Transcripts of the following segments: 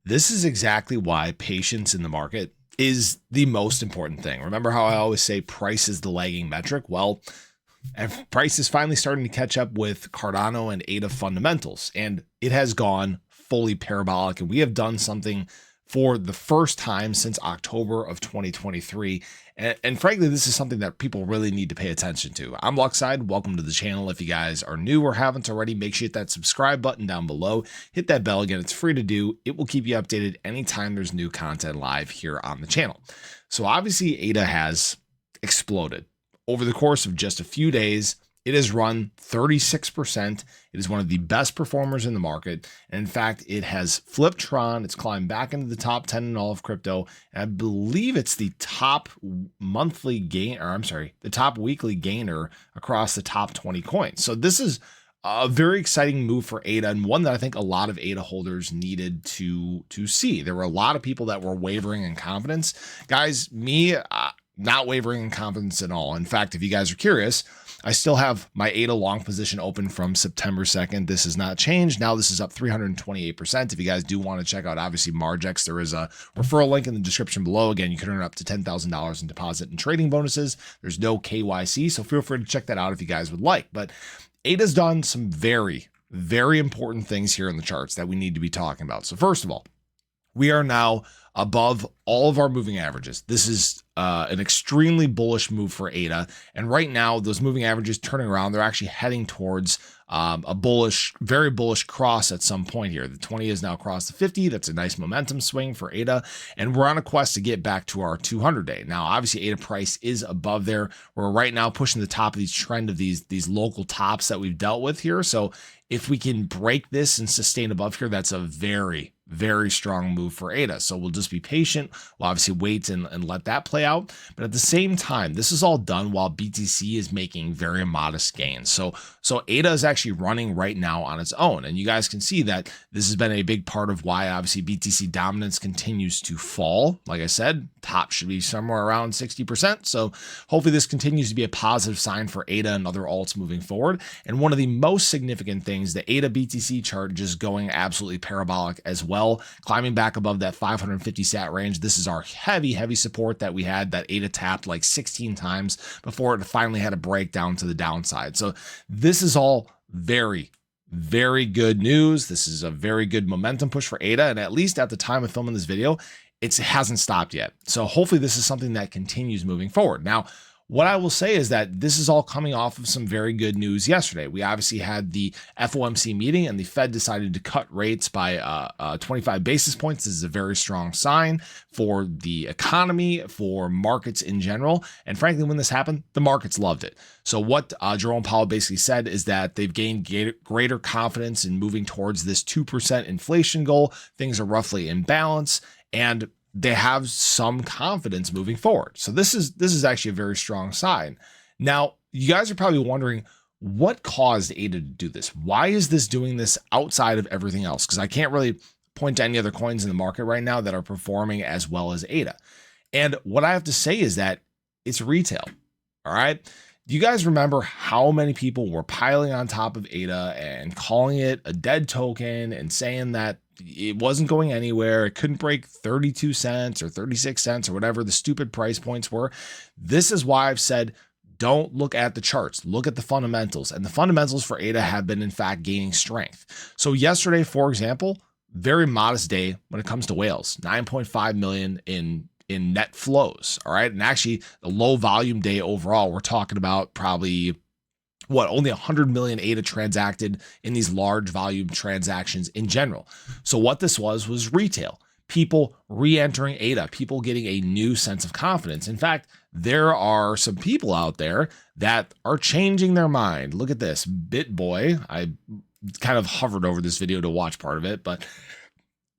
This is exactly why patience in the market is the most important thing. Remember how I always say price is the lagging metric? Well, and price is finally starting to catch up with Cardano and ADA fundamentals, and it has gone fully parabolic. And we have done something for the first time since October of 2023. And frankly, this is something that people really need to pay attention to. I'm Luckside. Welcome to the channel. If you guys are new or haven't already, make sure you hit that subscribe button down below. Hit that bell again. It's free to do. It will keep you updated anytime there's new content live here on the channel. So obviously, ADA has exploded. Over the course of just a few days, it has run 36%. It is one of the best performers in the market. And in fact, it has flipped Tron. It's climbed back into the top 10 in all of crypto. And I believe it's the top monthly gain, or I'm sorry, the top weekly gainer across the top 20 coins. So this is a very exciting move for ADA, and one that I think a lot of ADA holders needed to see. There were a lot of people that were wavering in confidence. Guys, me, not wavering in confidence at all. In fact, if you guys are curious, I still have my ADA long position open from September 2nd. This has not changed. Now this is up 328%. If you guys do want to check out, obviously, Margex, there is a referral link in the description below. Again, you can earn up to $10,000 in deposit and trading bonuses. There's no KYC, so feel free to check that out if you guys would like. But ADA's done some very, very important things here in the charts that we need to be talking about. So first of all, we are now above all of our moving averages. This is an extremely bullish move for ADA. And right now, those moving averages turning around, they're actually heading towards a bullish, very bullish cross at some point here. The 20 is now crossed the 50. That's a nice momentum swing for ADA. And we're on a quest to get back to our 200 day. Now, obviously, ADA price is above there. We're right now pushing the top of these trend of these local tops that we've dealt with here. So if we can break this and sustain above here, that's a very, very strong move for ADA. So we'll just be patient. We'll obviously wait and let that play out. But at the same time, this is all done while BTC is making very modest gains. So ADA is actually running right now on its own. And you guys can see that this has been a big part of why obviously BTC dominance continues to fall. Like I said, top should be somewhere around 60%. So hopefully this continues to be a positive sign for ADA and other alts moving forward. And one of the most significant things, the ADA BTC chart just going absolutely parabolic as well, climbing back above that 550 sat range. This is our heavy support that we had that ADA tapped like 16 times before it finally had a breakdown to the downside. So this is all very, very good news. This is a very good momentum push for ADA. And at least at the time of filming this video, it hasn't stopped yet. So hopefully this is something that continues moving forward. Now, what I will say is that this is all coming off of some very good news yesterday. We obviously had the FOMC meeting and the Fed decided to cut rates by 25 basis points. This is a very strong sign for the economy, for markets in general. And frankly, when this happened, the markets loved it. So what Jerome Powell basically said is that they've gained greater confidence in moving towards this 2% inflation goal. Things are roughly in balance, and they have some confidence moving forward. So this is actually a very strong sign. Now, you guys are probably wondering what caused ADA to do this. Why is this doing this outside of everything else? Because I can't really point to any other coins in the market right now that are performing as well as ADA. And what I have to say is that it's retail. All right. Do you guys remember how many people were piling on top of ADA and calling it a dead token and saying that it wasn't going anywhere? It couldn't break 32 cents or 36 cents or whatever the stupid price points were. This is why I've said, don't look at the charts, look at the fundamentals. And the fundamentals for ADA have been, in fact, gaining strength. So yesterday, for example, very modest day when it comes to whales, 9.5 million in net flows. All right. And actually the low volume day overall, we're talking about probably only 100 million ADA transacted in these large volume transactions in general. So what this was retail, people re-entering ADA, people getting a new sense of confidence. In fact, there are some people out there that are changing their mind. Look at this BitBoy. I kind of hovered over this video to watch part of it, but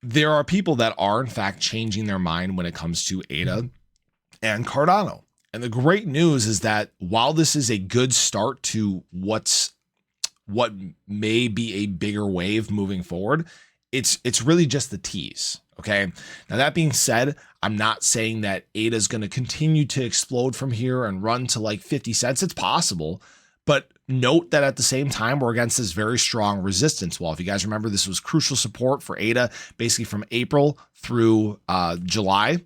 there are people that are in fact changing their mind when it comes to ADA and Cardano. And the great news is that while this is a good start to what may be a bigger wave moving forward, it's really just the tease. Okay. Now, that being said, I'm not saying that ADA is going to continue to explode from here and run to like 50 cents. It's possible, but Note that at the same time, we're against this very strong resistance wall. If you guys remember, this was crucial support for ADA, basically from April through July.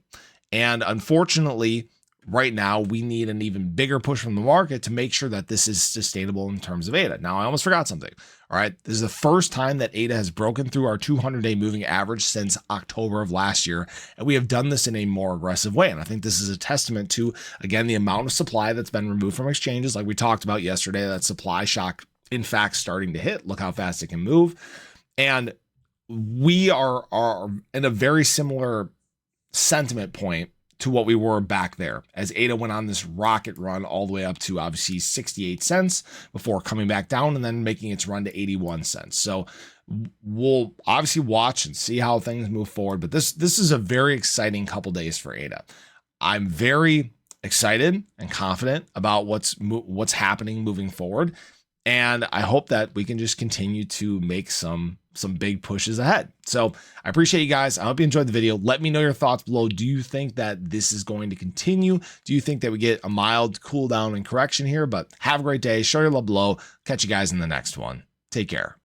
And unfortunately, right now, we need an even bigger push from the market to make sure that this is sustainable in terms of ADA. Now, I almost forgot something. All right. This is the first time that ADA has broken through our 200-day moving average since October of last year. And we have done this in a more aggressive way. And I think this is a testament to, again, the amount of supply that's been removed from exchanges. Like we talked about yesterday, that supply shock, in fact, starting to hit. Look how fast it can move. And we are in a very similar sentiment point to what we were back there as ADA went on this rocket run all the way up to obviously 68 cents before coming back down and then making its run to 81 cents. So we'll obviously watch and see how things move forward. But this is a very exciting couple days for ADA. I'm very excited and confident about what's happening moving forward. And I hope that we can just continue to make some big pushes ahead. So I appreciate you guys. I hope you enjoyed the video. Let me know your thoughts below. Do you think that this is going to continue? Do you think that we get a mild cool down and correction here? But have a great day. Show your love below. Catch you guys in the next one. Take care.